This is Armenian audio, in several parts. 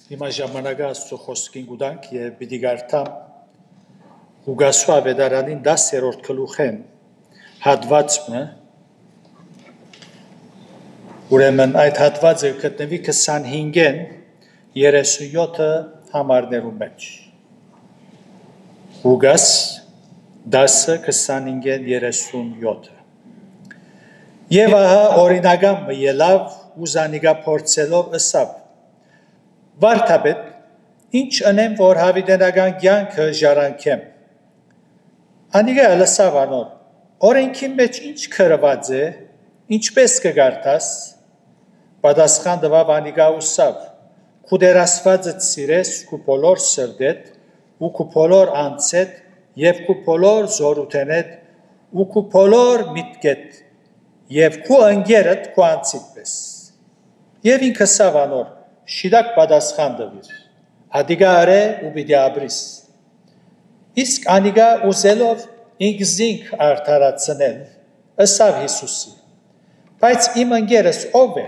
Հիմա ժամանակը Աստծո խոսքին գուտանք եւ պիտի գարտամ Ղուկասու ավետարանին 10-րդ գլուխեն հատվածը ուրեմն այդ հատվածը գտնվի 25-ն 37 համարներու մեջ Ղուկաս 10-25-ն 37 Եվ ահա օրինական ելավ ու զանիգա փորձելով ըսավ Վարդապետ, ինչ անեմ, որ հավիտենական կյանքը ժառանգեմ։ Անիգա լսավ անոր, օրենքի մեջ ինչ գրված է, ինչպես կգարտաս, պատասխան տվավ անիգա ուսավ, քու դեր Աստվածը սիրես քու բոլոր սրտեդ, ու քու բոլոր անձեդ, եւ քու բոլոր զորութենեդ, ու քու բոլոր միտքեդ, եւ քու ընկերդ քու անձիդ պես։ Եվ ինքը սավ անոր Շիդակ պատասխան տվիր, հատիգա արե ու պիտի ապրիս։ Իսկ անիգա ուզելով ինքզինք արդարացնել, ըսավ Հիսուսի, բայց իմ ընկերս ով է,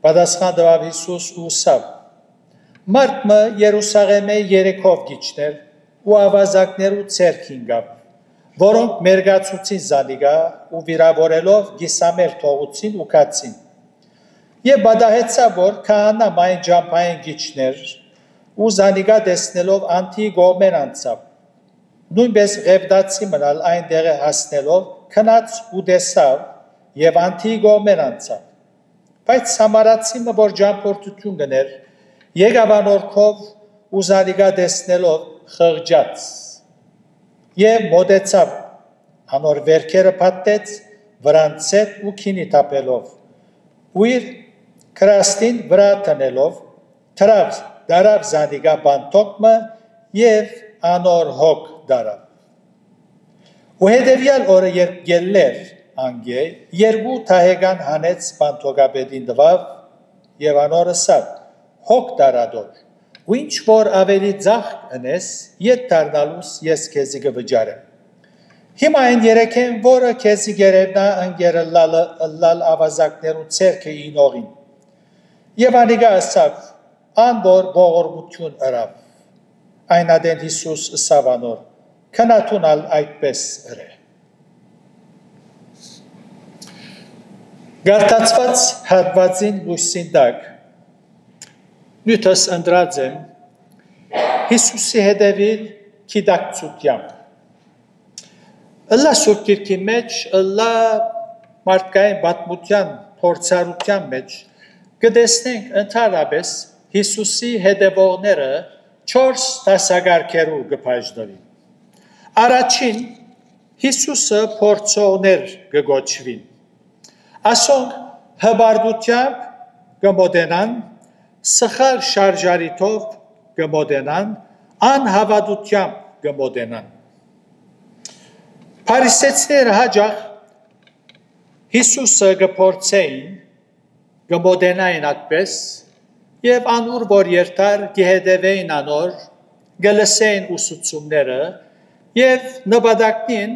պատասխան տվավ Հիսուս ու ուսավ, մարդը Երուսաղեմե երեքով գիչներ ու ավազակներու ցերքին գավ, որոնք մերգացուցին զանիգա ու վիրավորելով գիսամեր թողուցին ու կացին։ Եվ բադահեցավ, որ քահանա մայն ջամփային գիչներ ու զանիգա տեսնելով անթի գոմեր անցավ։ Նույնպես ղևդացի մնալ այն տեղը հասնելով քնած ու տեսավ եւ անթի գոմեր անցավ։ Բայց սամարացիմը, որ ջամփորդություն գներ, եկավ անորքով ու զանիգա տեսնելով խղճաց։ Եվ մոտեցավ, անոր վերքերը փաթեց, վրանցեց ու քինի տապելով։ Ու իր Քրաստին վրա տնելով, դարավ զանիգա բանտոկմը և անոր հոգ դարավ։ Ու հետևյալ օրը երբ գելլեր անգե, երկու թահեգան հանեց բանտոկապետին տվավ և անոր ըսավ, հոգ դարադոր, ու ինչ որ ավելի ձախ ընես, ետ դառնալուս ես քեզի կվճարեմ։ Հիմա այն երեքեն, որը քեզի գերևնա ընկերը լալ ավազակներու ցերքը ինողին։ Եվ անիգա ըսավ, ան որ ողորմություն ըրավ։ Այն ադեն Հիսուս ըսավ անոր, քնատունալ այդպես ըրե։ Գարտացված հատվածին լույսին տակ, նյութս ընտրած եմ, Հիսուսի հետևիլ կիդակցությամբ։ Ըլլա Սուրբ Գիրքի մեջ, ըլլա մարդկային պատմության, փորձառության մեջ, կտեսնենք ընդհանրապես Հիսուսի հետևողները 4 դասակարգերու կբաժնվին։ Առաջին Հիսուսը փորձողներ կգոչվին։ Ասոնք հբարդությամբ կմոտենան, սխալ շարժարիթով կմոտենան, անհավատությամբ կմոտենան։ Փարիսեցիները հաճախ Հիսուսը կփորձեին կմոտենային այդպես և անուր որ երթար կհետևեին անոր, կլսեին ուսուցումները և նպատակին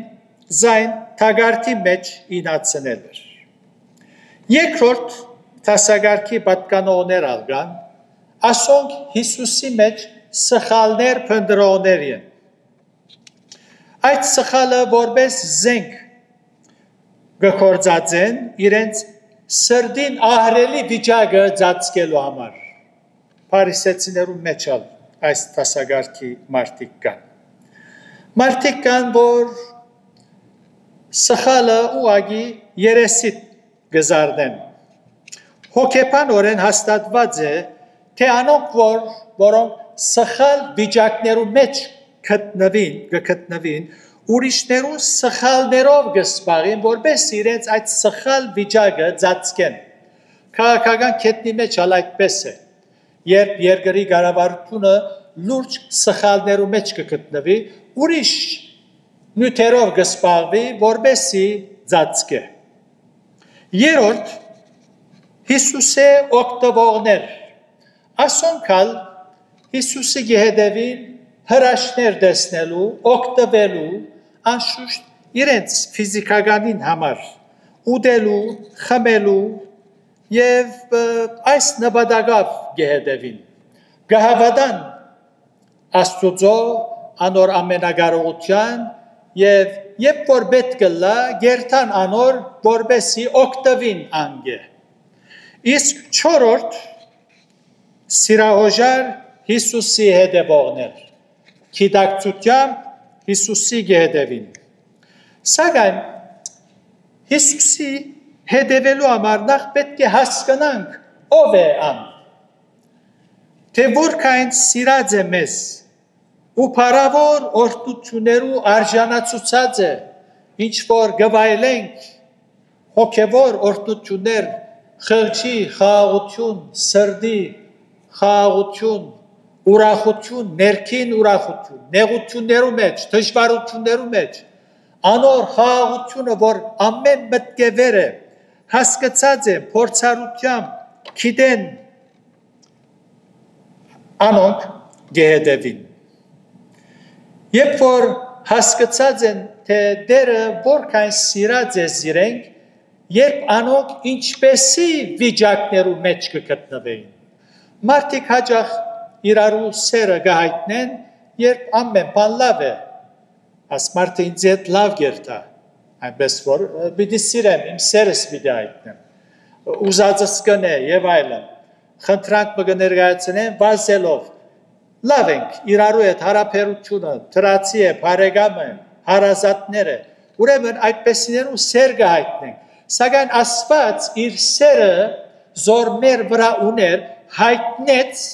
զայն թագարդի մեջ ինացնել էր։ Երկրորդ դասակարգի պատկանողներ ալգան, ասոնք Հիսուսի մեջ սխալներ փնտրողներ են։ Այդ սխալը որպես զենք կգործածեն իրենց սրդին ահրելի վիճակը ծածկելու համար։ Փարիսեցիներու մեջ այս դասակարգի մարդիկ կան։ Մարդիկ կան, որ սխալը ուղղակի երեսիդ կզարնեն։ Հոգեբանորեն հաստատված է, թե անոնք, որոնք սխալ վիճակներու մեջ կգտնվին, ուրիշներու սխալներով կսպաղին, որպես իրենց այդ սխալ վիճակը ծածկեն։ Քաղաքական կետնի մեջ այդպես է, երբ երկրի կառավարությունը լուրջ սխալներու մեջ կգտնվի, ուրիշ նյութերով կսպաղվի, որպեսզի ծածկե։ Երրորդ Հիսուսի օգտվողներ, ասոնքալ Հիսուսի հետևին հրաշներ տեսնելու, օգտվելու, անշուշտ իրենց ֆիզիկականին համար, ուտելու, խմելու և այս նպատակով կհետևին։ գահավադան Աստուծո անոր ամենագարողության եւ երբ որ պետք լա գերտան անոր որբեսի օկտավին անգե իսկ չորրորդ սիրահոժար Հիսուսի հետևողներ գիտակցությամբ Հիսուսի գեհդևին սակայն Հիսուսի հետևելու համար նախ պետք է հասկանանք ով է ան թե որքան սիրած է մեզ ու փառավոր օրհնություններու արժանացուցած է ինչ որ գվայելենք հոգևոր օրհնություններ խղճի խաղաղություն սրդի խաղաղություն ուրախություն ներքին ուրախություն նեղություններու մեջ դժվարություններու մեջ անոր խաղաղությունը որ ամեն մտքեր է հասկացած է փորձառությամբ գիտեն անոնք գեհդևին երբ որ հասկացած են թե դերը որքան սիրած է զիրենք երբ անոնք ինչպեսի վիճակներու մեջ կգտնվեին մարդիկ հաճախ իրարու սերը գահիտնեն երբ ամեն բան լավ է աս մարդը ինձ հետ լավ գերտա այնպես որ պիտի սիրեմ իմ սերս պիտի հայտնեմ ուզածս կնե եւ այլն խնդրանք կներկայացնեն վազելով լավ ենք իրարու հետ հարաբերությունը դրացի է բարեկամ է հարազատներ է ուրեմն այդպեսիներու սեր կհայտնենք սակայն Աստված իր սերը զոր մեր վրա ուներ հայտնեց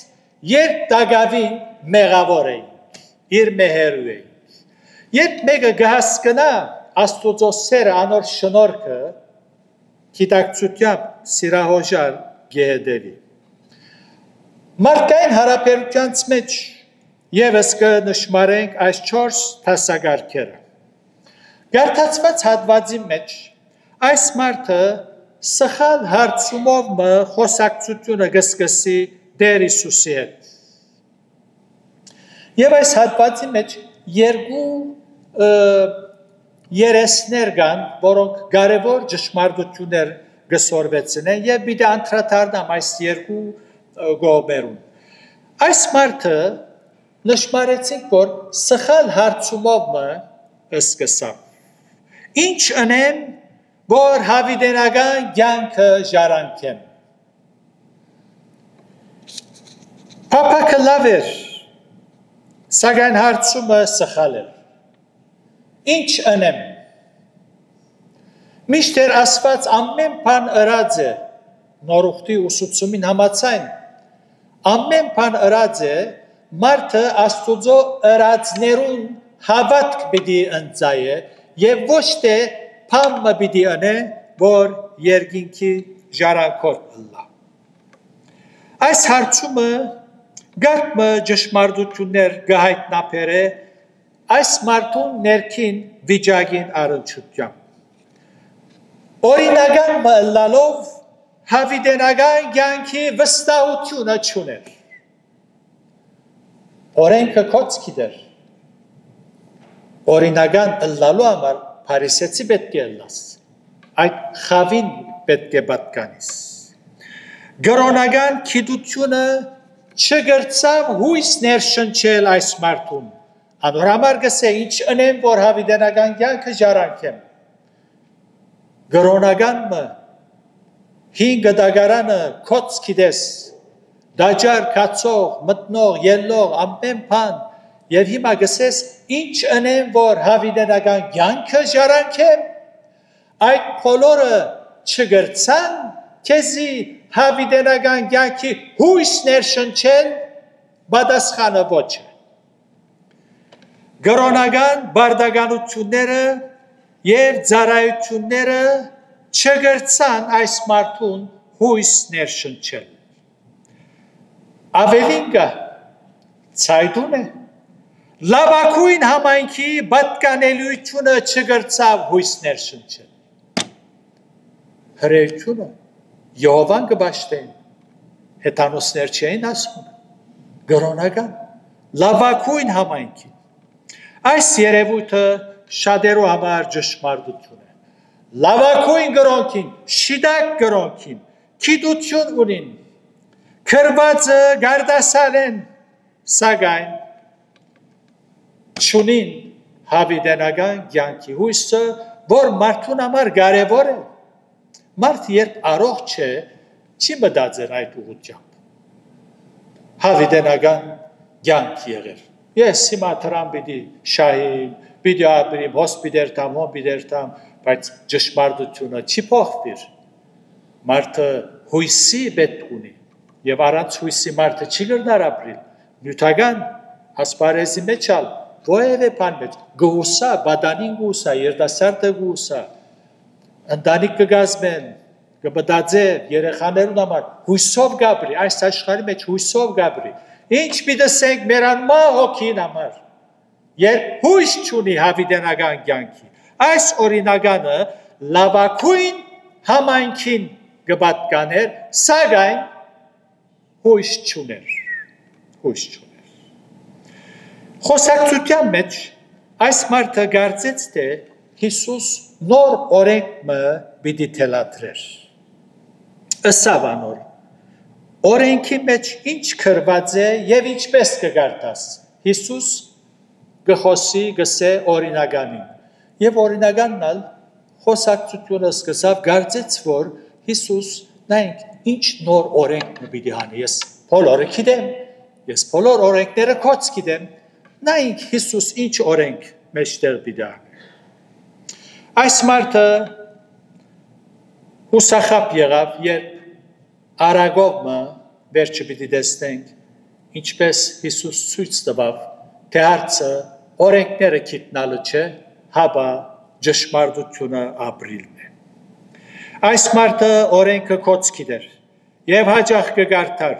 երբ Դագավին մեղավոր էին իր մեհերու էին երբ մեկը կհասկանա Աստուծո սերը անոր շնորհքը գիտակցությամբ սիրահոժար գեհդևի մարդկային հարաբերությանց մեջ եւս կնշմարենք այս 4 դասակարգերը գարտացված հատվածի մեջ այս մարդը սխալ հարցումով խոսակցությունը կսկսի Տեր Հիսուսի հետ եւ այս հատվածի մեջ երկու երեսներ կան որոնք կարևոր ճշմարտություններ գսորվեցնեն եւ պիտի անդրադառնամ այս երկու գոբերուն այս մարդը նշմարեցինք որ սխալ հարցումով սկսավ ինչ անեմ որ հավիտենական կյանքը ժառանգեմ Փափակը լավ էր սակայն հարցումը սխալ էր ինչ անեմ միշտեր Աստված ամեն բան ըրած է նորուխտի ուսուցումին համաձայն ամեն բան ըրած է մարդը Աստուծո ըրածներուն հավատք պիտի ընծայե եւ ոչ թե բանը պիտի անե որ երկինքի ժառանգորդ լա այս հարցումը գարմը ճշմարտություններ գահիտնաբերե այս մարդուն ներքին վիճակին առնչությամբ օրինական մլալով հավիտենական կյանքի վստահությունը չուներ օրենքը կոծքի դեր օրինական ըլլալու համար փարիսեցի պետք է ըլլաս այդ խավին պետք է պատկանիս գրոնական գիտությունը չգրծավ հույս ներշնչել այս մարդուն անոր համար գսե ինչ անեմ որ հավիտենական կյանքը ժառանգեմ գրոնական հինգ դագարանը կոծ գիտես դաջար կացող մտնող ելնող ամեն բան եւ հիմա գսես ինչ անեմ որ հավիտենական կյանքը ժառանգեմ այդ բոլորը չգրծան քեզի հավիտենական կյանքի հույս ներշնչել պատասխանը ոչ է գրոնական բարդականությունները եւ ծառայությունները չգրծան այս մարդուն հույս ներշնչել ավելին կա ցայտուն է լավակույն համայնքի պատկանելիությունը չգրծավ հույս ներշնչել հրեությունը Եհովան կբաշտեն հետանոսներ չէին ասում գրոնական լավակույն համայնքի այս երևույթը շատերու համար ճշմարտություն է լավակույն գրոնքին շիդակ գրոնքին գիտություն ունին Քրվածը գարդասալ են, սակայն չունին հավիտենական կյանքի հույսը, որ մարդուն համար կարևոր է։ Մարդ երբ առողջ է, չի մտածել այդ ուղղությամբ։ Հավիտենական կյանք եղեր։ Ես հիմա դրան պիտի շահիմ, պիտի ապրիմ, հոսպիտալ տամ, բայց ճշմարտությունը չի փոխվիր։ Մարդը հույսի պետք ունի, եւ առանց հույսի մարդը չի կրնար ապրիլ։ Նյութական ասպարեզի մեջ ալ որևէ բան մեջ գուսա, բադանին գուսա, երդասարտը գուսա, ընտանիք կգազմեն, կմտածե երեխաներուն համար հույսով գաբրի, այս աշխարհի մեջ հույսով գաբրի։ Ինչ պիտեսենք մեր անմա հոգին համար։ Երբ հույս չունի հավիտենական կյանքի, այս օրինականը լավագույն համայնքին կպատկաներ, սակայն հույս չուներ։ Խոսակցության մեջ այս մարդը կարծեց, թե Հիսուս նոր օրենքը պիտի թելադրեր։ Ըսավ անոր, օրենքի մեջ ինչ գրված է եւ ինչպես կգարտաս։ Հիսուս գխոսի գսե օրինականին։ Եվ օրինականն ալ խոսակցությունը սկսավ կարծեց, որ Հիսուս նայենք ինչ նոր օրենք պիտի հանի։ Ես բոլորը գիտեմ, ես բոլոր օրենքները կոց գիտեմ։ Նայենք Հիսուս ինչ օրենք մեջտեղ պիտի հանի։ Այս մարդը հուսախապ եղավ, երբ արագովը վերջը պիտի տեսնենք, ինչպես Հիսուս ցույց տվավ, թե հարցը օրենքները գիտնալը չէ, հապա ճշմարտությունը ապրիլն է։ Այս մարդը օրենքը կոց գիտեր եւ հաճախ կգարթար,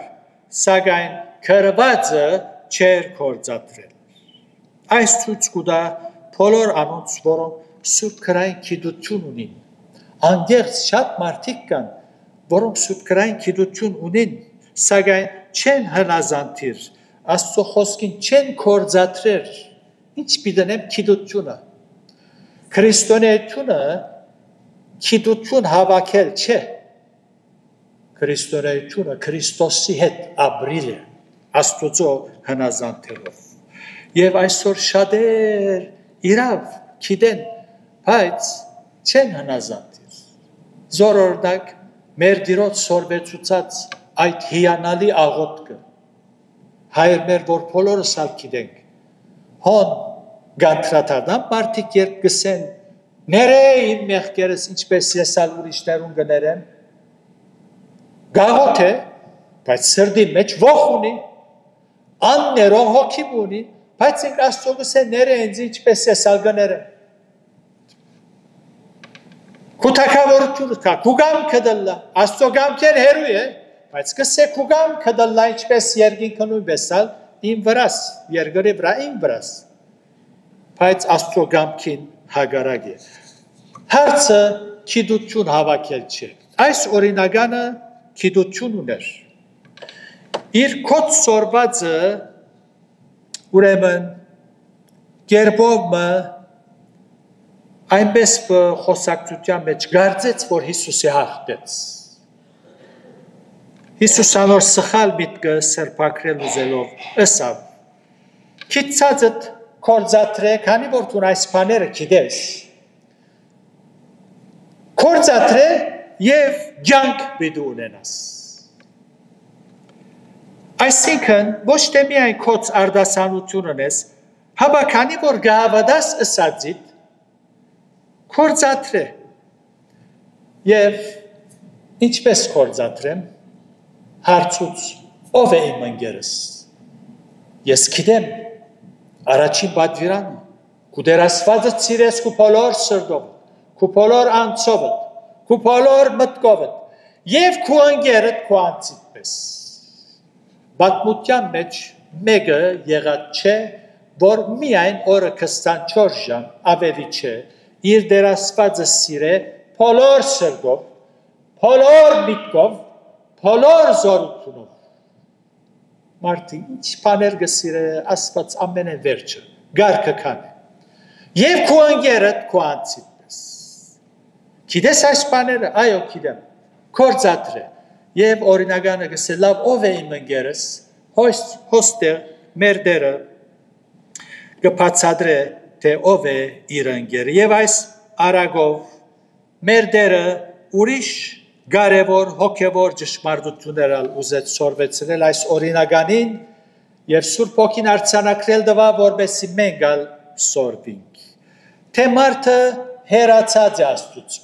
սակայն գրվածը չէր կործադրել։ Այս ցույց կուտա բոլոր անոնց, որոնք սուրբ քրային գիտություն ունին։ Անգերց շատ մարդիկ կան, որոնք սուրբ քրային գիտություն ունին, սակայն չեն հնազանդիր, Աստծո խոսքին չեն կործադրել։ Ինչ պիտենեմ գիտությունը։ Քրիստոնեությունը գիտություն հավաքել չէ։ Քրիստոնեությունը Քրիստոսի հետ ապրիլ է, Աստծո հնազանդելով։ Եվ այսօր շատեր իրավ գիտեն, բայց չեն հնազանդիր։ Զորօրինակ մեր Տիրոջ սորվեցուցած այդ հիանալի աղոթքը, հայր մեր, որ բոլորս ալ գիտենք, հոն գանտրատադամ մարդիկ երբ գսեն, ներե իմ մեղքերս ինչպես ես ալ ուրիշներուն կներեմ, գաղոթ է, բայց սրդի մեջ ոխ ունի, աններով հոգիմ ունի, բայց ինք Աստծո գսե ներե ինձ ինչպես ես ալ կներեմ։ Քու թագավորությունը կա, քու գամքը դլա, Աստծո գամքեր հերույ է, բայց գսե քու գամքը դլա ինչպես երկինքը նույնպես ալ իմ վրաս, երկրի վրա իմ վրաս, բայց Աստծո գամքին հագարակ է։ Հարցը գիտություն հավաքել չէ։ Այս օրինականը գիտություն ուներ։ Իր կոց սորվածը ուրեմն գերբովը այնպես խոսակցության մեջ գարձեց, որ Հիսուսի հաղթեց։ Հիսուս անոր սխալ միտքը սրբակրել ուզելով ըսավ. Քիծածդ կորձատրե, քանի որ դու այս բաները գիտես։ Կորձատրե եւ կյանք պիտի ունենաս։ Այսինքն ոչ թե միայն քոց արդասանություն ունես, հապա քանի որ գահավադաս ըսածիդ կորձատրե։ Եվ ինչպես կորձատրեմ, հարցուց ով է իմ ընկերս։ Ես գիտեմ առաջին պատվիրանը, քու դեր Աստվածը սիրես քու բոլոր սրտով, քու բոլոր անձով, քու բոլոր մտքով, եւ քու ընկերդ քու անձիպես։ Պատմության մեջ մեկը եղած չէ, որ միայն օրը 24 ժամ ավելի չէ, իր դեր Աստվածը սիրե բոլոր սրտով, բոլոր միտքով, բոլոր զորությունով։ Մարդը ինչ բաներ կսիրե Աստված ամենը վերջը, գարկը քան։ Եվ քու ընկերդ քու անձիպես։ Գիտես այս բաները, այո գիտեմ, կորձատրե։ եւ օրինականը գսե լավ ով է իմ ընկերս հոստեղ մեր դերը կբացատրե թե ով է իր ընկերը եւ այս արագով մեր դերը ուրիշ կարևոր հոգեվոր ճշմարտություններ ուզեց սորվեցնել այս օրինականին եւ Սուրբ Օքին արձանագրել դվա որբեսի մենք ալ սորվինք թե մարդը հերացած է Աստծուց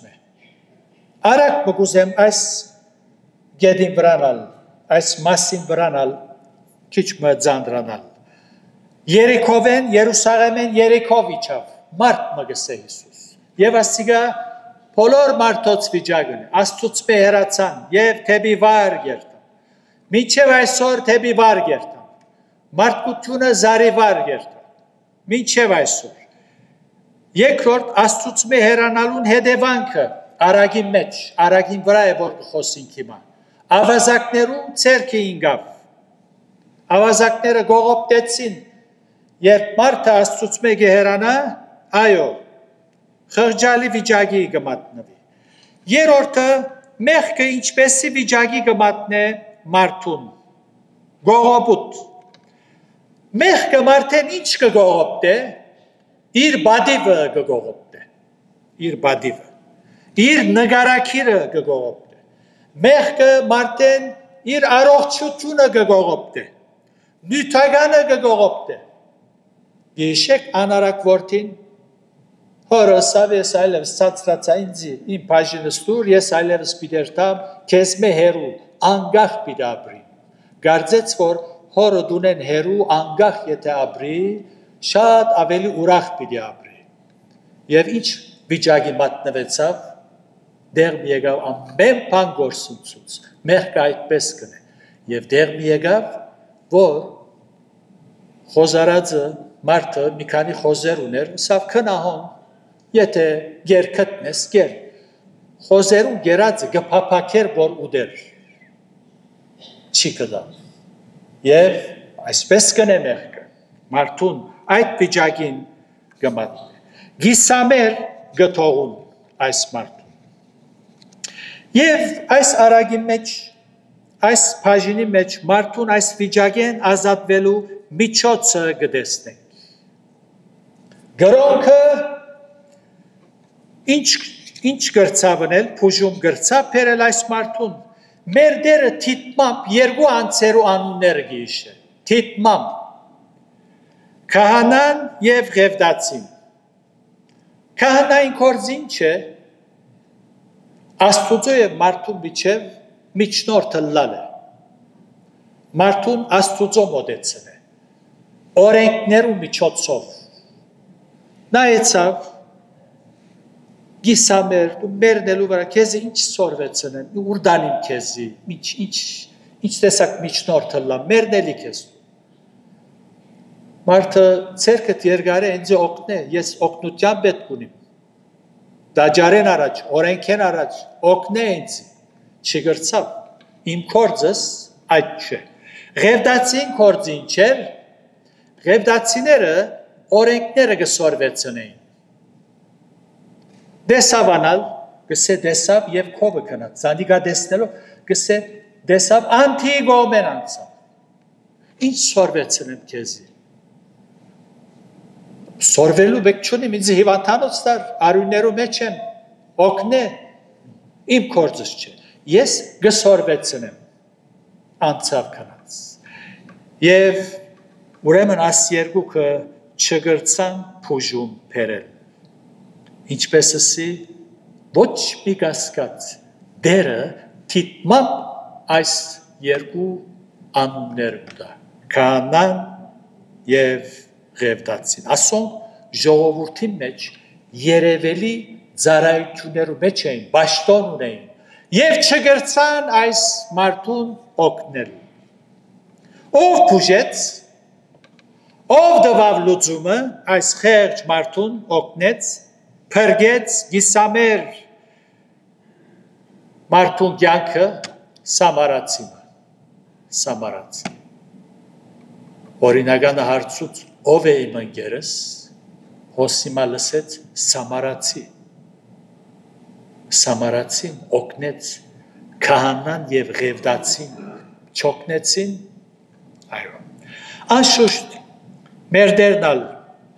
արագ մգուզեմ այս գեդին վրանալ այս մասին վրանալ քիչ մը ձանդրանալ Երիքովեն Երուսաղեմեն Երիքով իջավ մարդ մգսե Հիսուս եւ ասիգա բոլոր մարդոց վիճակն Աստծուց հերացան եւ թեպի վար գերտան մինչեւ այսօր թեպի վար գերտան մարդկությունը զարիվար գերտան մինչեւ այսօր երկրորդ Աստծուց հերանալուն հետևանքը արագին մեջ արագին վրա է որ խոսենք հիմա ավազակներու ցերկի ինգավ ավազակները գողոպտեցին երբ մարդը Աստծուց հերանա այո խղճալի վիճակի կմատնվի երրորդը մեղքը ինչպեսի վիճակի կմատնե մարդուն գողոպուտ մեղքը մարդեն ինչ կգողոպտե իր բադիվը կգողոպտե իր բադիվը իր նգարակիրը կգողոպտե մեղքը մարդեն իր առողջությունը կգողոպտե նյութականը կգողոպտե Գիշեք անարակ որդին Հորոսավ ես այլևս ծածրացա ինձի, իմ բաժինս դուր, ես այլևս պիտերտամ, կեզ մե հերու, անգախ պիտ աբրի։ Գարձեց, որ հորը դունեն հերու, անգախ եթե աբրի, շատ ավելի ուրախ պիտի աբրի։ Եվ ինչ վիճակի մատնվեցավ, դեղ մի եկավ ամեն բան գործունցուց, մեղքը այդպես կնե։ Եվ դեղ մի եկավ, որ խոզարածը մարդը մի քանի խոզեր ուներ, սավ քնահոն Եթե գեր կտնես գեր, խոզերում գերածը գպապակեր որ ուդեր, չի կդամ, և այսպես կնե մեղքը, մարդուն այդ վիճակին գմատնե, գիսամեր գթողուն այս մարդուն, և այս արագի մեջ, այս բաժինի մեջ մարդուն այս վիճակեն ազատվելու միջոցը գտեսնենք, գրոնքը Ինչ գրծավնել, փուժում գրծավ բերել այս մարդուն, մեր դերը թիտմամբ երկու անձերու անուններ գիշե, թիտմամբ, քահանան և ղևդացին, քահանային կորձին չէ, աստուծո և մարդուն միջև միջնորդը լալ է, մարդուն աստուծո մոտեցն է, օրենքներու միջոցով, նա եծավ, Գիսամեր, դու մերնելու վրա քեզի ինչ սորվեցն են, ուրդանիմ քեզի, ինչ տեսակ միջնորդը լա, մերնելի քեզ։ Մարդը ցերկդ երկար է ինձ օգնե, ես օգնության պետք ունիմ։ Դաջարեն առաջ, օրենքեն առաջ, օգնե ինձ, չգրծավ, իմ կորձս այդ չէ։ Ղևդացին կորձին չէր, ղևդացիները օրենքները կսորվեցն էին։ Դեսավանալ, գսե դեսավ և կովը կնած, զանդիկա դեսնելով, գսե դեսավ անթիգոմեն անցավ, ինչ սորվեցն եմ կեզի, սորվելու բեք չունիմ, ինձ հիվանդանոց դար, արույներու մեջ եմ, օգնե, իմ կորձս չէ, ես գսորվեցն եմ, անցավ կնած, և ուրեմն աս երկուքը չգրծան պուժում պերել, Ինչպես ասի, ոչ մի կասկած, դերը թիտմամբ այս երկու անուններ ուտա, քահանան և ղևդացին։ Ասոնք ժողովրդի մեջ երևելի ծառայություններու մեջ էին, պաշտոն ունեին, և չգրծան այս մարդուն օգնելու։ Ով բուժեց, ով դվավ լուծումը, այս խեղճ մարդուն օգնեց, Փրկեց գիսամեր մարդուն կյանքը Սամարացի։ Օրինականը հարցուց ով է իմ ընկերս, հոսիմա լսեց Սամարացին օգնեց քահանան եւ ղևդացին չոքնեցին, այո։ Անշուշտ մեր դերնալ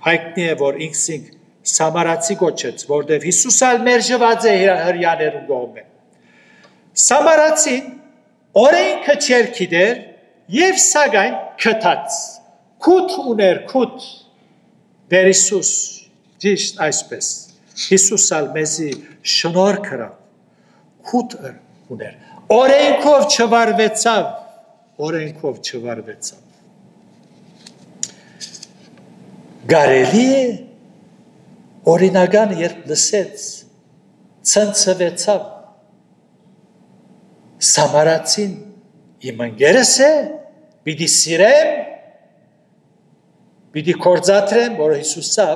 հայտնի է, որ ինքսինք Սամարացի գոչեց, որտեղ Հիսուս ալ մերժված է հրյաներու կողմէ։ Սամարացին օրենքը չէր գիտեր եւ սակայն քթած քութ ուներ քութ դեր Հիսուս ճիշտ այսպես Հիսուս ալ մեզի շնորհ կրավ քութ ուներ օրենքով չվարվեցավ Գարելի է օրինական երբ լսեց ցնցվեցավ Սամարացին իմ ընկերս է պիտի սիրեմ պիտի կործատրեմ որ Հիսուսը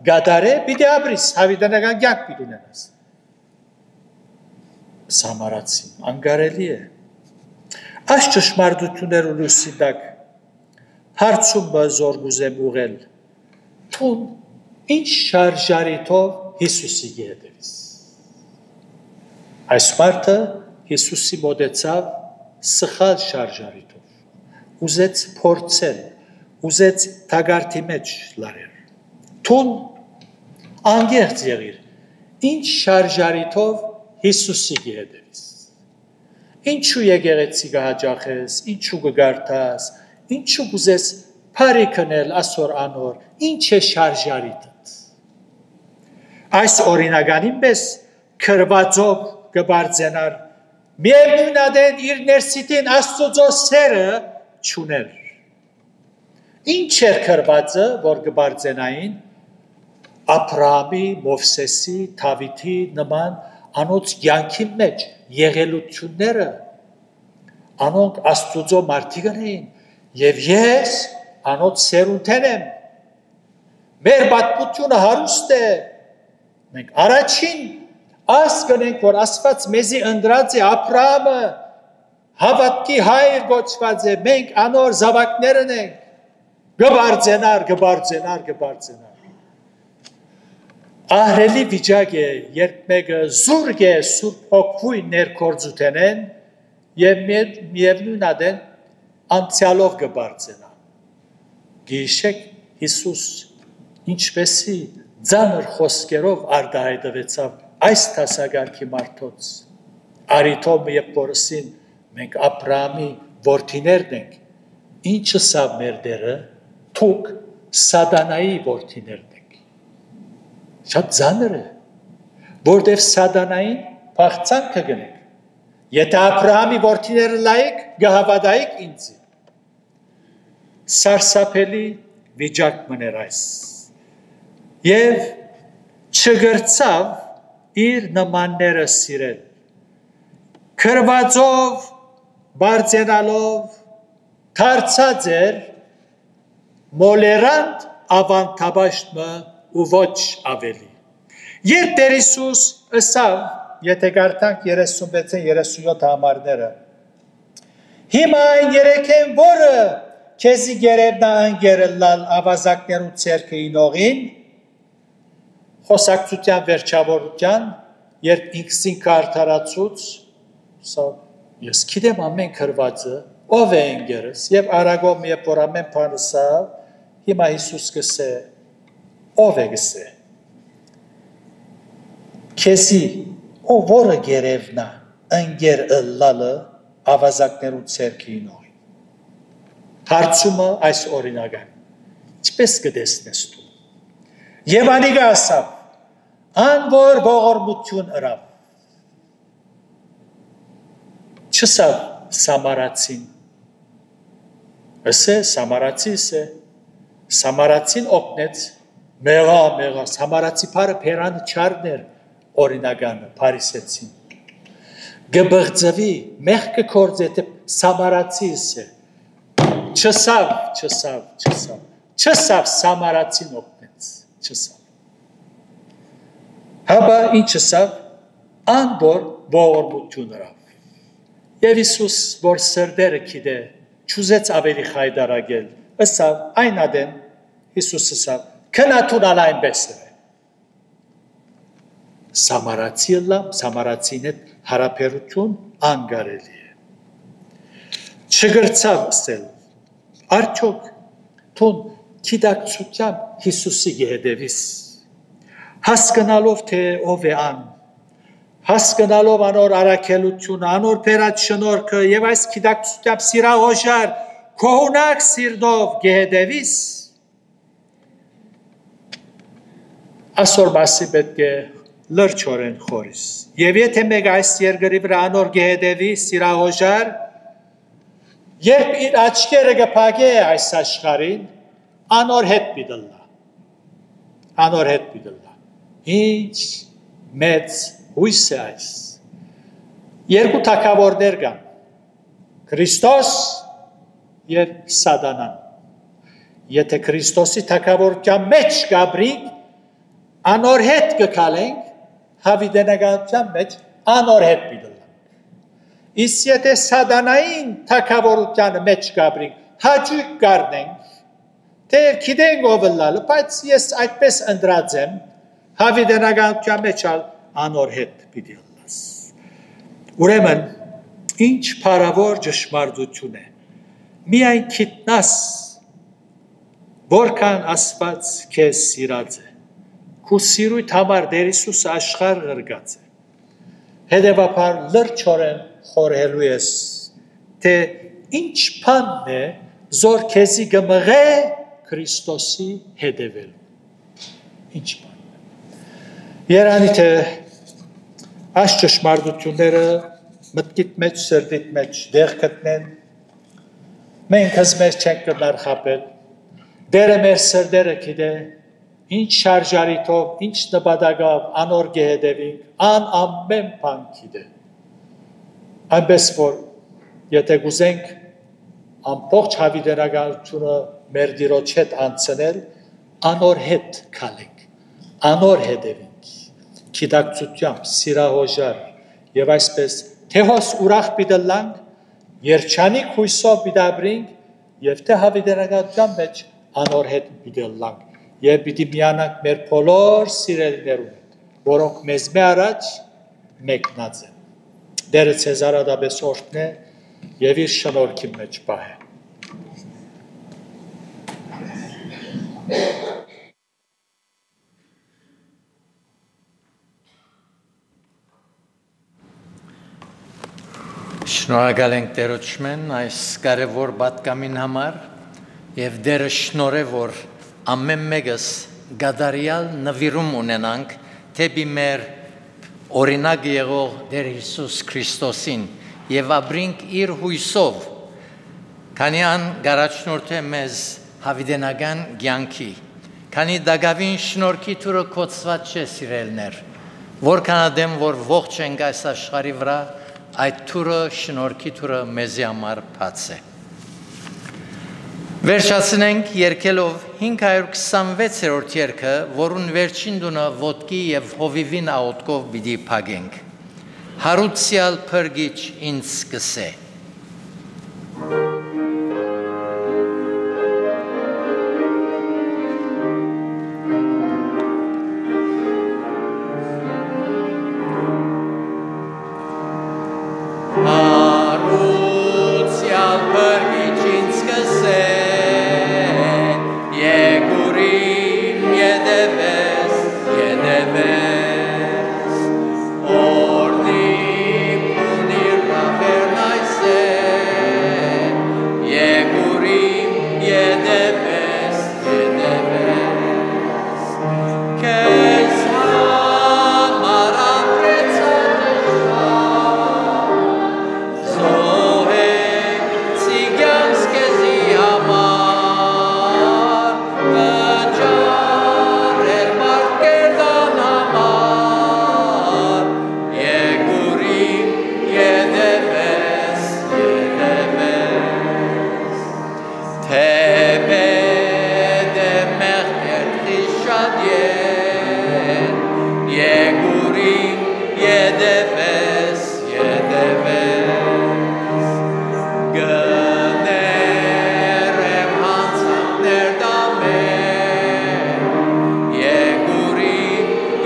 գադարե պիտի ապրիս հավիտենական կյանք պիտի ունենաս Սամարացին անկարելի է այս ճշմարտությունները լույսի տակ հարցումը զոր գուզեմ ուղել թուն ինչ շարժարիտով Հիսուսի հետևից այս մարդը Հիսուսի մոտեցավ սխալ շարժարիտով ուզեց փորձել ուզեց թագարտի մեջ լարել թուն անգեղծ եղիր ինչ շարժարիտով Հիսուսի հետևից ինչու եկեղեցի կհաճախես ինչու կգարտաս ինչու կուզես բարի քնել ասոր անոր ինչ է շարժարիտդ այս օրինականին պես քրվածով կբարձենար միևնույն ադեն իր ներսիտին Աստծո սերը չուներ ինչ էր քրվածը որ կբարձենային Աբրահամի, Մովսեսի, Դավիթի նման անոց կյանքի մեջ եղելությունները անոնք Աստծո մարդիկ էին եւ ես անոց սերունդեն եմ մեր պատմությունը հարուստ է մենք առաջին աս կնենք որ Աստված մեզի ընտրած է Աբրահամը հավատքի հայր գոչված է մենք անոր զավակներն ենք գբարձենար Ահրելի վիճակ է, երբ մեկը զուրկ է Սուրբ Հոգվույն ներկործութենեն և միևնույն ադեն անցյալով կբարձենա։ Գիշեք Հիսուս ինչպեսի ձանր խոսքերով արտահայտվեցավ այս տասագարքի մարդոց։ Արիթոմ և Պորսին մենք Աբրահամի որդիներն ենք, ինչը սա մեր դերը, թուք Սատանայի որդիներն ենք։ Շատ ձանր է, որտև Սատանային փախցանք կգնենք։ Եթե Աբրահամի որդիները լայք, գհավատայիք ինձի։ Սարսափելի վիճակ մներ այս։ Եվ չգրցավ իր նմանները սիրել։ Քրվածով, բարձենալով, դարձած էր մոլերանտ ավանդաբաշտը ու ոչ ավելի։ Երբ Տեր Հիսուս ըսավ, եթե կարդանք 36-37 համարները, հիմա այն երեքեն որը քեզի գերևնա անգերելալ ավազակներու ցերքը ինողին, խոսակցության վերջավորության, երբ ինքսին կարդարացուց, ես գիտեմ ամեն քրվածը, ով է ընկերս, եւ արագով երբ որ ամեն բանը սավ, հիմա Հիսուս կսե ով է գսե քեզի ով որը գերևնա ընկեր ըլլալը ավազակներու ցերքի ինողին հարցումը այս օրինական ինչպես կտեսնես դու եւ անիկա ասավ ան որ ողորմություն ըրավ չսավ Սամարացին ասե Սամարացի Սամարացին օգնեց Մեղա, Սամարացի բարը փերանը չարներ օրինականը, Փարիսեցին։ Գբղձվի, մեղքը կործետը Սամարացիս է։ Չսավ Սամարացին օգնեց, չսավ։ Հաբա ինչ սավ, անբոր ողորմություն ըրավ։ Եվ Հիսուս, որ սրդերը գիտե, չուզեց ավելի խայդարագել, ըսավ, այն ադեն, Հիսուս ըսավ, քնաթունալ այնպես է։ Սամարացին հետ հարաբերություն անգարելի է։ Չգրցավ ասել, արդյոք թուն գիտակցությամբ Հիսուսի գեհդևիս, հասկանալով թե ով է ան, հասկանալով անոր առաքելությունը, անոր բերած շնորհքը եւ այս գիտակցությամբ սիրահոժար քողունակ սիրտով գեհդևիս, ասոր մասի պետք է լրջորեն խորիս։ Եվ եթե մեկ այս երկրի վրա անոր գեհդևի սիրահոժար, երբ իր աչքերը կփակե այս աշխարհին, անոր հետ պիտլա։ Անոր հետ պիտլա։ Ինչ մեծ հույս է այս։ Երկու թագավորներ կան. Քրիստոս եւ Սատանան։ Եթե Քրիստոսի թագավորության մեջ գաբրինք, անոր հետ կգալենք, հավիտենականության մեջ անոր հետ պիտլանք։ Իսկ եթե Սատանային թագավորության մեջ գաբրինք, հաճույք կառնենք, թե գիտենք ով լալը, բայց ես այդպես ընտրած եմ, հավիտենականության մեջ անոր հետ պիտի լաս։ Ուրեմն, ինչ փառավոր ճշմարտություն է։ Միայն գիտնաս, որքան Աստված քեզ սիրած է։ Քու սիրույթ համար Տեր Հիսուսը աշխարհ ղրկած է։ Հետևաբար լրջորեն խորհելու ես, թե ինչ բանն է, զոր քեզի կմղե Քրիստոսի հետևելու։ Ինչ բան։ Երանի թե այս ճշմարտությունները մտքիդ մեջ, սրտիդ մեջ դեղ գտնեն, մենք մեզ չենք կրնար խապել, Տերը մեր սրտերը գիտե, ինչ շարժարիթով, ինչ նպատակով անոր գեհդևինք, ամեն բան գիտե։ Այնպես որ եթե գուզենք ամբողջ հավիտենականությունը մեր Տիրոջ հետ անցնել, անոր հետ քալենք, անոր հետևենք, գիտակցությամբ, սիրահոժար եւ այսպես թեհոս ուրախ պիտլանք, երջանիկ հույսով պիտաբրինք եւ թե հավիտենականության մեջ անոր հետ պիտլանք եւ պիտի միանանք մեր բոլոր սիրելիներուն, որոնք մեզ մե առաջ մեկնած են։ Տերը ցեզ արադաբես օրհնե եւ իր շնորհքի մեջ պահե։ Շնորհակալ ենք Տերոջմեն այս կարևոր պատգամին համար եւ Տերը շնորհե որ ամեն մեկս գադարյալ նվիրում ունենանք թեպի մեր օրինակ եղող Տեր Հիսուս Քրիստոսին եւ ապրինք իր հույսով քանի ան գարաչնորհ մեզ հավիտենական կյանքի քանի դակավին շնորհքի թուրը կոծված չէ սիրելներ որքան ադեմ որ ողջ ենք այս աշխարհի վրա այդ թուրը շնորհքի թուրը մեզի համար բաց է Վերջացնենք երկելով 526-րդ երգը, որուն վերջին դունը ոտքի եւ հովիվին աուտկով պիտի փագենք։ Հարուցյալ փրկիչ ինձ սկսե։ Հարուցյալ փրկիչ ինձ սկսե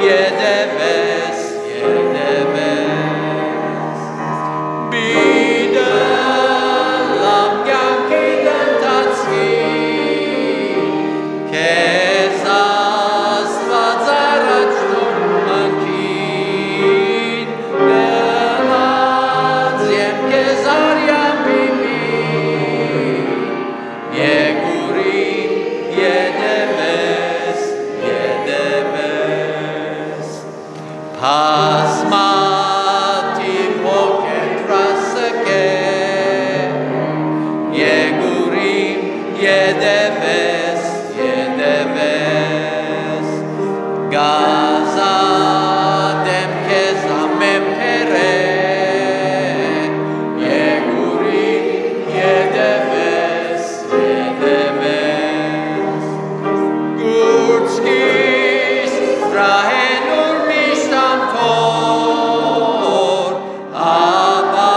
Yedeves Եդևես, եդևես, գազադեմ կեզ ամեմ հերը, եգուրին, եդևես, եդևես, գուրցկիս, վրահենուր միշտամ թոր, աբա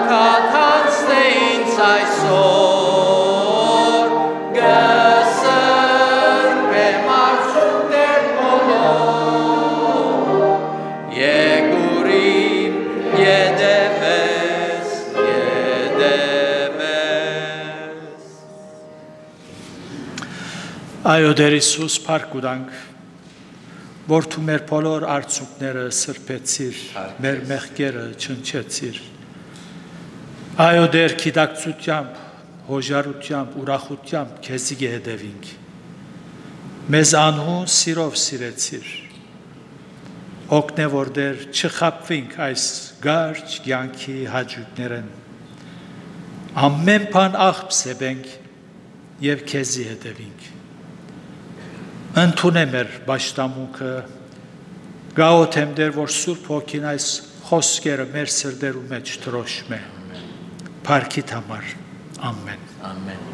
կաթանցնե ինձ այսօր, Այո Տեր Հիսուս փառք ունենք, որ դու մեր բոլոր արցունքները սրբեցիր, մեր մեղքերը չնչեցիր։ Այո Տեր գիտակցությամբ, հոժարությամբ, ուրախությամբ քեզի կհետևենք։ Մեզ անհուն սիրով սիրեցիր։ Օգնե որ Տեր չխաբվենք այս գարջ կյանքի հաճույքներեն։ Ամեն բան աղբ սեբենք եւ քեզի հետևենք։ Ընդունե մեր պաշտամունքը, գաղութեմ Տեր, որ Սուրբ Հոգին այս խոսքերը մեր սրտերու մեջ դրոշմե։ Փառքիդ համար, ամեն։ Ամեն։